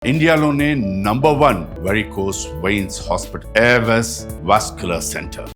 ఇండియాలోనే #1 varicose veins hospital Avis vascular centre.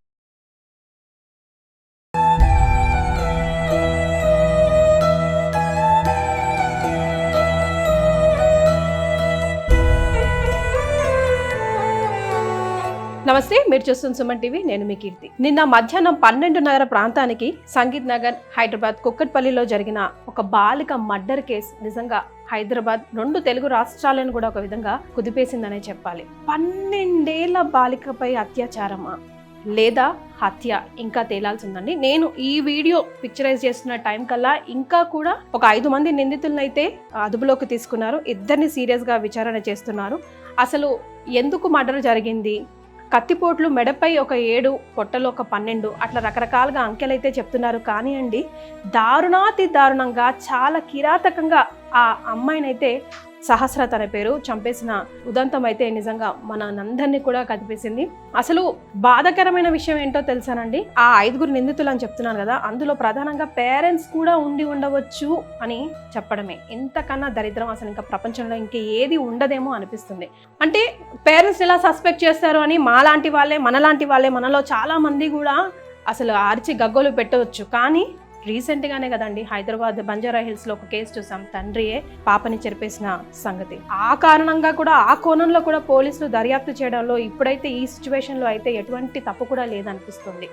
నమస్తే, మీరు చూస్తున్న సుమన్ టీవీ. నేను మీ కీర్తి. నిన్న మధ్యాహ్నం 12:30 ప్రాంతానికి సంగీత్ నగర్ హైదరాబాద్ కుక్కట్పల్లిలో జరిగిన ఒక బాలిక మర్డర్ కేసు నిజంగా హైదరాబాద్ 2 తెలుగు రాష్ట్రాలను కూడా ఒక విధంగా కుదిపేసిందనే చెప్పాలి. 12 ఏళ్ల బాలికపై అత్యాచారమా లేదా హత్య ఇంకా తేలాల్సి ఉందండి. నేను ఈ వీడియో పిక్చరైజ్ చేస్తున్న టైం కల్లా ఇంకా కూడా ఒక 5 మంది నిందితులను అయితే అదుపులోకి తీసుకున్నారు. 2 సీరియస్గా విచారణ చేస్తున్నారు. అసలు ఎందుకు మర్డర్ జరిగింది, కత్తిపోట్లు మెడపై ఒక 7, పొట్టలో ఒక 12, అట్లా రకరకాలుగా అంకెలైతే చెప్తున్నారు. కానీ అండి, దారుణాతి దారుణంగా చాలా కిరాతకంగా ఆ అమ్మాయినైతే సహస్ర తన పేరు చంపేసిన ఉదంతం అయితే నిజంగా మనందరినీ కూడా కదిపేసింది. అసలు బాధాకరమైన విషయం ఏంటో తెలుసానండి, ఆ 5 నిందితులు అని చెప్తున్నాను కదా, అందులో ప్రధానంగా పేరెంట్స్ కూడా ఉండి ఉండవచ్చు అని చెప్పడమే ఎంతకన్నా దరిద్రం. అసలు ఇంకా ప్రపంచంలో ఇంకా ఏది ఉండదేమో అనిపిస్తుంది. అంటే పేరెంట్స్ ఎలా సస్పెక్ట్ చేస్తారు అని మనలాంటి వాళ్ళే మనలో చాలా మంది కూడా అసలు అరిచి గగ్గోలు పెట్టవచ్చు. కానీ రీసెంట్గానే కదండి హైదరాబాద్ బంజారా హిల్స్లో ఒక కేసు చూసాం. తండ్రియే పాపని చెరిపేసిన సంగతి. ఆ కారణంగా కూడా ఆ కోణంలో కూడా పోలీసులు దర్యాప్తు చేయడంలో ఇప్పుడైతే ఈ సిచ్యువేషన్లో అయితే ఎటువంటి తప్పు కూడా లేదనిపిస్తుంది.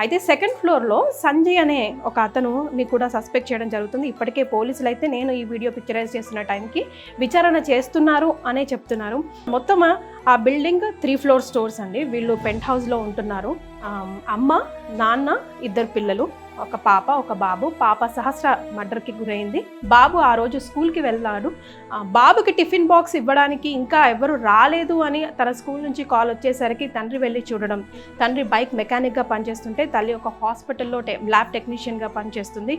అయితే 2nd ఫ్లోర్లో సంజయ్ అనే ఒక అతనుని కూడా సస్పెక్ట్ చేయడం జరుగుతుంది. ఇప్పటికే పోలీసులు అయితే నేను ఈ వీడియో పిక్చరైజ్ చేస్తున్న టైంకి విచారణ చేస్తున్నారు అనే చెప్తున్నారు. మొత్తం ఆ బిల్డింగ్ 3 ఫ్లోర్ స్టోర్స్ అండి. వీళ్ళు పెంట్ హౌస్లో ఉంటున్నారు. అమ్మ, నాన్న, 2 పిల్లలు, ఒక పాప ఒక బాబు. పాప సహస్ర మర్డర్కి గురైంది. బాబు ఆ రోజు స్కూల్కి వెళ్ళాడు. బాబుకి టిఫిన్ బాక్స్ ఇవ్వడానికి ఇంకా ఎవరు రాలేదు అని తన స్కూల్ నుంచి కాల్ వచ్చేసరికి తండ్రి వెళ్ళి చూడడం. తండ్రి బైక్ మెకానిక్గా పనిచేస్తుంటే తల్లి ఒక హాస్పిటల్లో ల్యాబ్ టెక్నీషియన్గా పనిచేస్తుంది.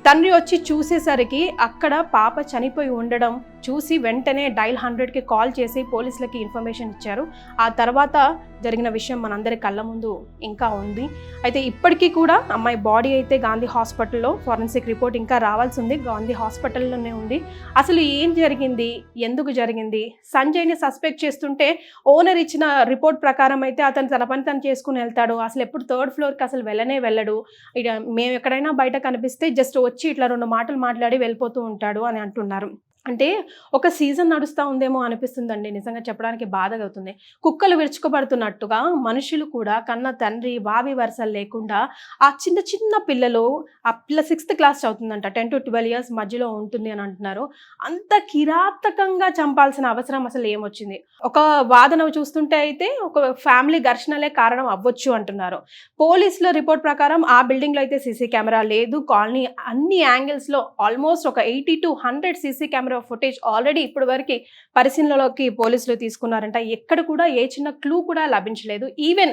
తండ్రి వచ్చి చూసేసరికి అక్కడ పాప చనిపోయి ఉండడం చూసి వెంటనే డైల్ 100కి కాల్ చేసి పోలీసులకి ఇన్ఫర్మేషన్ ఇచ్చారు. ఆ తర్వాత జరిగిన విషయం మనందరి కళ్ళ ముందు ఇంకా ఉంది. అయితే ఇప్పటికీ కూడా అమ్మాయి బాడీ అయితే గాంధీ హాస్పిటల్లో ఫోరెన్సిక్ రిపోర్ట్ ఇంకా రావాల్సి ఉంది. గాంధీ హాస్పిటల్లోనే ఉంది. అసలు ఏం జరిగింది, ఎందుకు జరిగింది? సంజయ్ని సస్పెక్ట్ చేస్తుంటే ఓనర్ ఇచ్చిన రిపోర్ట్ ప్రకారం అయితే అతను తన పని తను చేసుకుని వెళ్తాడు. అసలు ఎప్పుడు 3rd ఫ్లోర్కి అసలు వెళ్ళడు. ఇక మేము ఎక్కడైనా బయట కనిపిస్తే జస్ట్ వచ్చి ఇట్లా 2 మాటలు మాట్లాడి వెళ్ళిపోతూ ఉంటాడు అని అంటున్నారు. అంటే ఒక సీజన్ నడుస్తూ ఉందేమో అనిపిస్తుందండి. నిజంగా చెప్పడానికి బాధగా అవుతుంది. కుక్కలు విరుచుకోబడుతున్నట్టుగా మనుషులు కూడా కన్న తండ్రి వావి వరుసలు లేకుండా ఆ చిన్న పిల్లలు, ఆ పిల్ల 6th క్లాస్ చదువుతుందంట, 10 to 12 years మధ్యలో ఉంటుంది అని అంటున్నారు. అంత కిరాతకంగా చంపాల్సిన అవసరం అసలు ఏమొచ్చింది? ఒక వాదన చూస్తుంటే అయితే ఒక ఫ్యామిలీ ఘర్షణలే కారణం అవ్వచ్చు అంటున్నారు. పోలీసుల రిపోర్ట్ ప్రకారం ఆ బిల్డింగ్లో అయితే సీసీ కెమెరా లేదు. కాలనీ అన్ని యాంగిల్స్లో ఆల్మోస్ట్ ఒక 80 to 100 CC camera footage already ఇప్పుడు వరకు పరిశీలనలోకి పోలీసులు తీసుకున్నారంట. ఎక్కడ కూడా ఏ చిన్న క్లూ కూడా లభించలేదు. ఈవెన్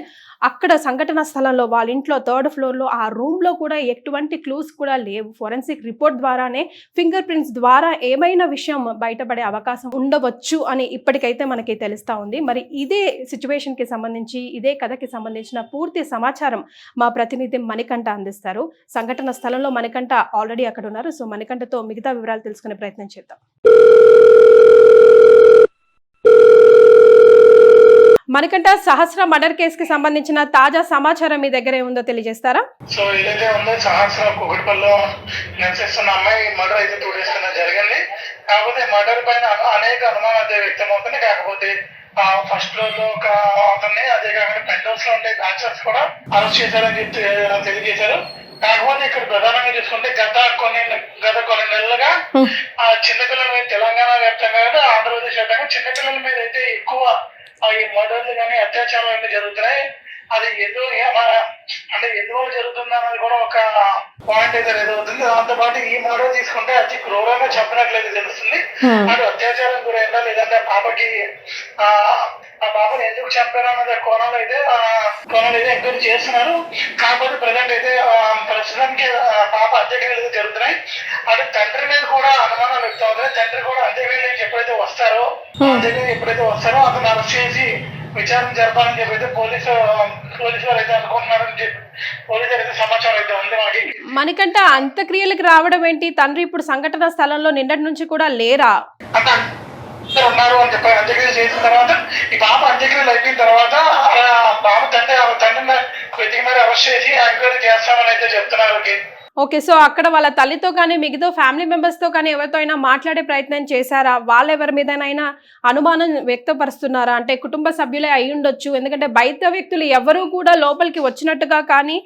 అక్కడ సంఘటన స్థలంలో వాళ్ళ ఇంట్లో 3rd ఫ్లోర్లో ఆ రూమ్లో కూడా ఎటువంటి క్లూస్ కూడా లేవు. ఫోరెన్సిక్ రిపోర్ట్ ద్వారానే ఫింగర్ ప్రింట్స్ ద్వారా ఏమైనా విషయం బయటపడే అవకాశం ఉండవచ్చు అని ఇప్పటికైతే మనకి తెలుస్తూ ఉంది. మరి ఇదే సిచ్యువేషన్కి సంబంధించి, ఇదే కథకి సంబంధించిన పూర్తి సమాచారం మా ప్రతినిధి మణికంఠ అందిస్తారు. సంఘటన స్థలంలో మణికంఠ ఆల్రెడీ అక్కడ ఉన్నారు. సో మణికంఠతో మిగతా వివరాలు తెలుసుకునే ప్రయత్నం చేద్దాం. మణికంఠ, సహస్ర మర్డర్ కేసుకి సంబంధించిన తాజా సమాచారం మీ దగ్గర ఉందో తెలియజేస్తారా? సో ఏదైతే ఉందో సహస్ర కుక్కట్పల్లిలో నివసిస్తున్న అమ్మాయి మర్డర్ అయితే 2 days కింద జరిగింది. కాకపోతే మర్డర్ పైన అనేక అనుమానాలు అయితే వ్యక్తం అవుతుంది. కాకపోతే 1st ఫ్లోర్ లో ఒక అతన్ని, అదే కాకుండా పెంట్ హౌస్ లో ఉండే బ్యాచర్స్ కూడా అరెస్ట్ చేశారని చెప్పి తెలియజేశారు. కాకపోతే ఇక్కడ ప్రధానంగా చూసుకుంటే గత కొన్ని నెలలుగా ఆ చిన్నపిల్లల మీద తెలంగాణ వ్యాప్తంగా ఆంధ్రప్రదేశ్ వ్యాప్తంగా చిన్నపిల్లల మీద అయితే ఎక్కువ ఈ మర్డర్లు కానీ అత్యాచారాలు అన్నీ జరుగుతున్నాయి. అది ఎందువల్ల జరుగుతుంది అన్నది కూడా ఒక పాయింట్ అయితే ఎదురవుతుంది. దాంతో పాటు ఈ మర్డర్ తీసుకుంటే అతి క్రూరంగా చంపినట్లయితే తెలుస్తుంది. అటు అత్యాచారం గురైందా లేదంటే ఆ పాపని ఎందుకు చంపారు అన్నది కోణాలు అయితే ఎంక్వైరీ చేస్తున్నారు. కాకపోతే ప్రస్తుతానికి పాప అంత్యక్రియలు జరుగుతున్నాయి. అటు తండ్రి మీద కూడా అనుమానాలు వ్యక్తం అవుతున్నాయి. తండ్రి కూడా అంత్యక్రియలు ఎప్పుడైతే వస్తారో అతను అరెస్ట్ చేసి విచారణ జరపాలని చెప్పి పోలీసు వారు అయితే అనుకుంటున్నారని చెప్పి పోలీసు అయితే సమాచారం అయితే ఉంది మనకి. మనకంట అంత్యక్రియలకు రావడం ఏంటి? తండ్రి ఇప్పుడు సంఘటన స్థలంలో నిన్నటి నుంచి కూడా లేరా? ఉన్నారు అని చెప్పి అంత్యక్రియలు చేసిన తర్వాత ఈ పాప అంత్యక్రియలు అయిపోయిన తర్వాత పాప తండ్రిని వెతికి మరి అరెస్ట్ చేసి ఎంక్వైరీ చేస్తామని అయితే చెప్తున్నారు. ఓకే, సో అక్కడ వాళ్ళ తల్లితో కానీ మిగతా ఫ్యామిలీ మెంబర్స్తో కానీ ఎవరితో అయినా మాట్లాడే ప్రయత్నం చేశారా? వాళ్ళెవరి మీదనైనా అనుమానం వ్యక్తపరుస్తున్నారా? అంటే కుటుంబ సభ్యులే అయి ఉండొచ్చు, ఎందుకంటే బయట వ్యక్తులు ఎవరు కూడా లోపలికి వచ్చినట్టుగా కానీ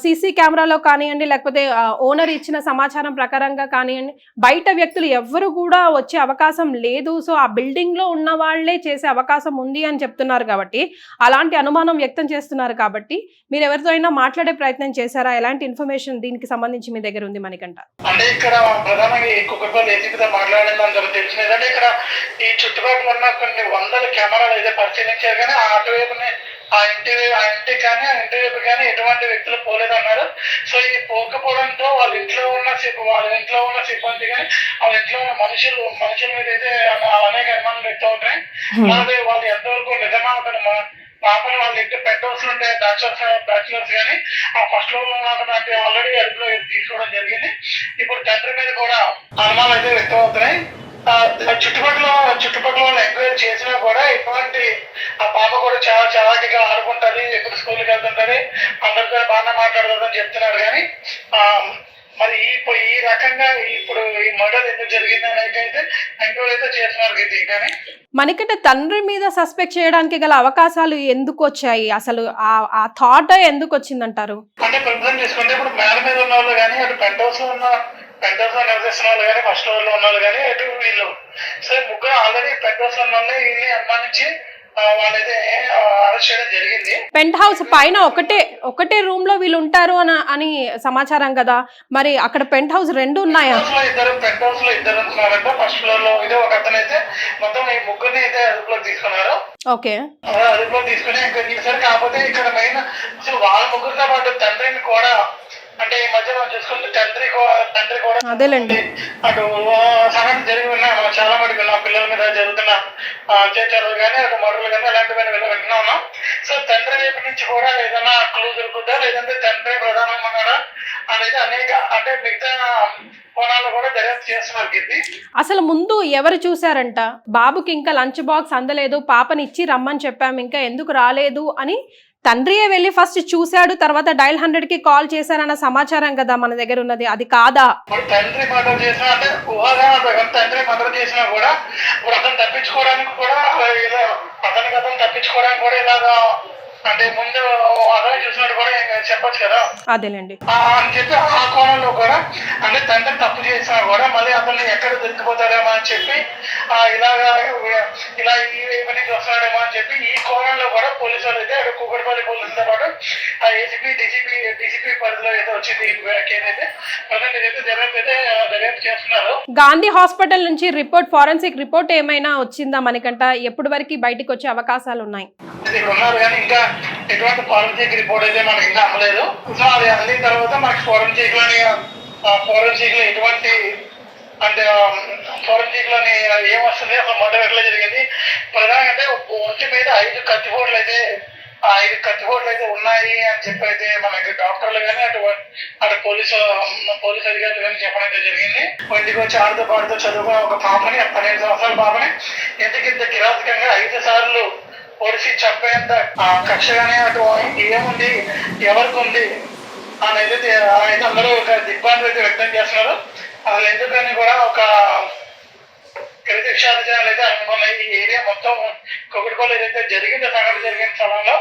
సీసీ కెమెరాలో కానివ్వండి, లేకపోతే ఓనర్ ఇచ్చిన సమాచారం ప్రకారంగా కానివ్వండి, బయట వ్యక్తులు ఎవ్వరు కూడా వచ్చే అవకాశం లేదు. సో ఆ బిల్డింగ్లో ఉన్న వాళ్ళే చేసే అవకాశం ఉంది అని చెప్తున్నారు కాబట్టి, అలాంటి అనుమానం వ్యక్తం చేస్తున్నారు కాబట్టి మీరు ఎవరితో అయినా మాట్లాడే ప్రయత్నం చేశారా? ఎలాంటి ఇన్ఫర్మేషన్ దీనికి సంబంధించి మీ దగ్గర ఉంది మణికంఠ? అంటే ఇక్కడ ప్రధానంగా ఈ కుక్కపల్లి ఏసీపీతో మాట్లాడిందని తెలిసింది ఏంటంటే ఇక్కడ ఈ చుట్టుపక్కల ఉన్న కొన్ని వందల కెమెరాలు అయితే పరిశీలించారు కానీ అటువైపునే ఆ ఇంటికి కానీ ఆ ఇంటి వైపు కానీ ఎటువంటి వ్యక్తులు పోలేదన్నారు. సో ఇది పోకపోవడంతో వాళ్ళ ఇంట్లో ఉన్న సిబ్బంది కానీ వాళ్ళ ఇంట్లో ఉన్న మనుషుల మీద అయితే అనేక అనుమానాలు వ్యక్తం అవుతాయి. అలాగే వాళ్ళు ఎంతవరకు నిజమా పాపని వాళ్ళ ఇంటి పెద్ద హౌస్ ఉంటే బ్యాచులర్స్ కానీ ఆ ఫస్ట్ ఫ్లోర్ లో ఉన్నటువంటి ఆల్రెడీ అదుపులో తీసుకోవడం జరిగింది. ఇప్పుడు తండ్రి మీద కూడా అనుమానాలు అయితే వ్యక్తం అవుతున్నాయి. చుట్టుపక్కల వాళ్ళు ఎంక్వైరీ చేసినా కూడా ఇటువంటి ఆ పాప కూడా చాలా చలాకిగా ఆడుకుంటది, ఎప్పుడు స్కూల్కి వెళ్తుంటది, అందరితో బాగా మాట్లాడుతుందని చెప్తున్నారు. కానీ మరి ఈ రకంగా ఇప్పుడు ఈ మర్డర్ ఎందుకు జరిగింది అనేది అయితే ఎంక్వైరీ అయితే చేస్తున్నారు. కానీ మనకంటే తండ్రి మీద సస్పెక్ట్ చేయడానికి గల అవకాశాలు ఎందుకు వచ్చాయి? అసలు ఆ థాట్ ఎందుకు వచ్చిందంటారు? అంటే ప్రిపరేషన్ చేసుకుంటే ఇప్పుడు మేడ మీద ఉన్న వాళ్ళు కానీ అటు పెంట్ హౌస్ లో నివసిస్తున్న వాళ్ళు కానీ ఫస్ట్ ఫ్లోర్ లో ఉన్న వాళ్ళు కానీ అటు వీళ్ళు సో ముగ్గురు ఆల్రెడీ పెంట్ హౌస్ లో ఉన్న వాళ్ళని వీళ్ళని అనుమానించి వాళ్ళైతే అరెస్ట్ చేయడం జరిగింది. పెంట్ హౌస్ పైన ఒకటే రూమ్ లో వీళ్ళు ఉంటారు అని సమాచారం కదా, మరి అక్కడ పెంట్ హౌస్ రెండు ఉన్నాయా? పెంట్ హౌస్ లో ఇద్దరు ఉంటున్నారంట. ఫస్ట్ ఫ్లోర్ లో ఇదే ఒక అతను అయితే మొత్తం ఈ ముగ్గురిని అయితే అదుపులోకి తీసుకున్నారు. ఓకే, అదుపులో తీసుకుని ఇంకా తీసారు. కాకపోతే ఇక్కడ మెయిన్ అసలు వాళ్ళ ముగ్గురితో పాటు తండ్రిని కూడా అంటే ఈ మధ్య మనం చూసుకుంటే తండ్రి కూడా అదేలేండి అటు సంఘటన జరిగి ఉన్నాయి. మనం చాలా మటుకు విన్నాం, పిల్లల మీద జరుగుతున్న అత్యాచారాలు కానీ అటు మర్డర్లు కానీ అలాంటివన్నీ వింటున్నా ఉన్నాం. సో తండ్రి వైపు నుంచి కూడా ఏదైనా క్లూ దొరుకుతుందా, లేదంటే తండ్రి ప్రధానంగా ఉన్నాడా అనేది అనేక అంటే మిగతా కోణాలు కూడా దర్యాప్తు చేస్తున్నారు. గిద్ది అసలు ముందు ఎవరు చూసారంట బాబుకి ఇంకా లంచ్ బాక్స్ అందలేదు, పాపని ఇచ్చి రమ్మని చెప్పాము, ఇంకా ఎందుకు రాలేదు అని తండ్రియే వెళ్ళి ఫస్ట్ చూశాడు, తర్వాత డయల్ 100కి కాల్ చేశారన్న సమాచారం కదా మన దగ్గర ఉన్నది, అది కాదా? తండ్రి మర్డర్ చేసినా అంటే ఊహాగా తండ్రి మర్డర్ చేసినా కూడా అతను తప్పించుకోవడానికి కూడా ఇలాగా అంటే ముందు అతను చూసినట్టు కూడా చెప్పొచ్చు కదా. అదేలేండి అని చెప్పి ఆ కోణంలో కూడా అంటే తండ్రి తప్పు చేసినా కూడా మళ్ళీ అతన్ని ఎక్కడ దొరికిపోతారేమో అని చెప్పి ఇలా ఈ వైపు నుంచి వస్తున్నాడేమో అని చెప్పి ఈ కోణంలో కూడా పోలీసులు అయితే కూకట్పల్లి పోలీసులతో పాటు ఆ ఏసీపీ డీసీపీ పరిధిలో అయితే వచ్చింది ఏదైతే ప్రజెంట్ ఏదైతే దర్యాప్తు చేస్తున్నారు. గాంధీ హాస్పిటల్ నుంచి ఫారెన్సిక్ రిపోర్ట్ ఏమైనా వచ్చిందా మనకంట? ఎప్పటి వరకు బయటకు వచ్చే అవకాశాలు ఉన్నాయి? ఇక్కడ ఉన్నారు కానీ ఇంకా ఎటువంటి ఫారెన్సిక్ రిపోర్ట్ అయితే మనకి ఇంకా అమ్మలేదు. సో అది అందిన తర్వాత మనకి ఫారెన్సిక్ లో ఎటువంటి అంటే ఫారెన్సిక్ లోని ఏమొస్తుంది, అసలు మర్డర్ ఎట్లా జరిగింది, ప్రధానంగా అంటే ఒంటి మీద 5 కత్తిపోట్లు అయితే ఉన్నాయి అని చెప్పి అయితే మనకి డాక్టర్లు కానీ అటు పోలీసు అధికారులు కానీ చెప్పడం అయితే జరిగింది. ఇంటికి వచ్చి ఆడుతూ పాడుతూ చదువుకున్న ఒక పాపని 12 సంవత్సరాల పాపని ఇంత కిరాతకంగా 5 సార్లు పొడిచి చంపేంత కక్షగానే అటు ఏముంది ఎవరికి ఉంది అనేది అందరూ ఒక దిగ్భ్రాంతి అయితే వ్యక్తం చేస్తున్నారు. అసలు ఎందుకని కూడా ఒక విషాదాలు అయితే అనుకున్నాయి. ఈ ఏరియా మొత్తం కుక్కట్పల్లి ఏదైతే సంఘటన జరిగిన స్థలంలో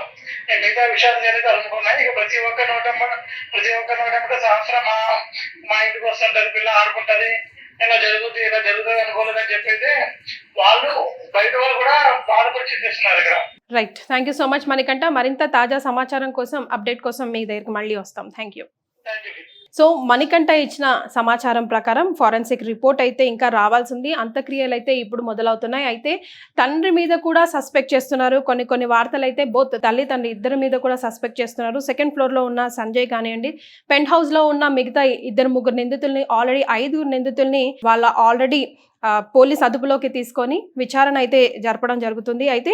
మిగతా విషయాలు అయితే అనుకున్నాయి. ఇక ప్రతి ఒక్క నోటంబట సంవత్సరం మా ఇంటికి వస్తుంటారు, పిల్ల ఆడుకుంటది, ఇలా జరుగుతుంది అనుకోలేదని చెప్పైతే వాళ్ళు బయట వాళ్ళు కూడా బాధపడి చింతిస్తున్నారు ఇక్కడ. Right, thank you so much Manikanta. మరింత తాజా సమాచారం కోసం అప్డేట్ కోసం మీ దగ్గరికి మళ్ళీ వస్తాం. Thank you. సో మణికంఠ ఇచ్చిన సమాచారం ప్రకారం ఫారెన్సిక్ రిపోర్ట్ అయితే ఇంకా రావాల్సింది. అంత్యక్రియలు అయితే ఇప్పుడు మొదలవుతున్నాయి. అయితే తండ్రి మీద కూడా సస్పెక్ట్ చేస్తున్నారు. కొన్ని వార్తలు అయితే బోత్ తండ్రి ఇద్దరి మీద కూడా సస్పెక్ట్ చేస్తున్నారు. సెకండ్ ఫ్లోర్లో ఉన్న సంజయ్ కానివ్వండి, పెంట్ హౌస్లో ఉన్న మిగతా 2-3 నిందితుల్ని, ఆల్రెడీ 5 నిందితుల్ని వాళ్ళ ఆల్రెడీ పోలీస్ అదుపులోకి తీసుకొని విచారణ అయితే జరపడం జరుగుతుంది. అయితే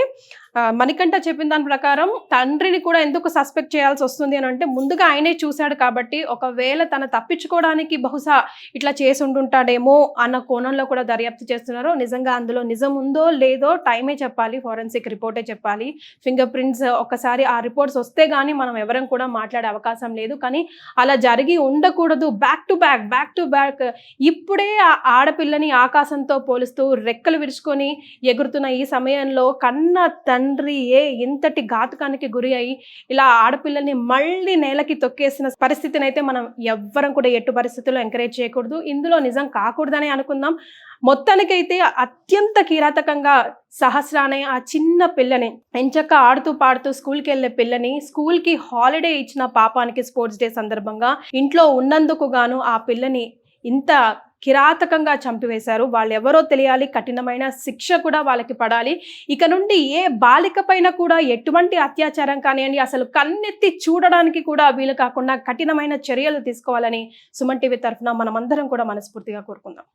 మణికంఠ చెప్పిన దాని ప్రకారం తండ్రిని కూడా ఎందుకు సస్పెక్ట్ చేయాల్సి వస్తుంది అని అంటే, ముందుగా ఆయనే చూశాడు కాబట్టి ఒకవేళ తన తప్పించుకోవడానికి బహుశా ఇట్లా చేసి ఉంటుంటాడేమో అన్న కోణంలో కూడా దర్యాప్తు చేస్తున్నారు. నిజంగా అందులో నిజం ఉందో లేదో టైమే చెప్పాలి, ఫోరెన్సిక్ రిపోర్టే చెప్పాలి. ఫింగర్ ప్రింట్స్ ఒకసారి ఆ రిపోర్ట్స్ వస్తే గానీ మనం ఎవరం కూడా మాట్లాడే అవకాశం లేదు. కానీ అలా జరిగి ఉండకూడదు. బ్యాక్ టు బ్యాక్ ఇప్పుడే ఆ ఆడపిల్లని ఆకాశంతో పోలుస్తూ రెక్కలు విరుచుకొని ఎగురుతున్న ఈ సమయంలో కన్న తండ్రి ఇంతటి ఘాతుకానికి గురి అయి ఇలా ఆడపిల్లల్ని మళ్ళీ నేలకి తొక్కేసిన పరిస్థితిని అయితే మనం ఎవ్వరం కూడా ఎట్టు పరిస్థితుల్లో ఎంకరేజ్ చేయకూడదు. ఇందులో నిజం కాకూడదని అనుకుందాం. మొత్తానికైతే అత్యంత కిరాతకంగా సహస్రానే ఆ చిన్న పిల్లని ఎంచక్క ఆడుతూ పాడుతూ స్కూల్కి వెళ్ళే పిల్లని స్కూల్కి హాలిడే ఇచ్చిన పాపానికి స్పోర్ట్స్ డే సందర్భంగా ఇంట్లో ఉన్నందుకు గాను ఆ పిల్లని ఇంత కిరాతకంగా చంపివేశారు. వాళ్ళు ఎవరో తెలియాలి, కఠినమైన శిక్ష కూడా వాళ్ళకి పడాలి. ఇక నుండి ఏ బాలిక పైన కూడా ఎటువంటి అత్యాచారం కానివ్వండి, అసలు కన్నెత్తి చూడడానికి కూడా వీలు కాకుండా కఠినమైన చర్యలు తీసుకోవాలని సుమన్ టీవీ తరఫున మనమందరం కూడా మనస్ఫూర్తిగా కోరుకుందాం.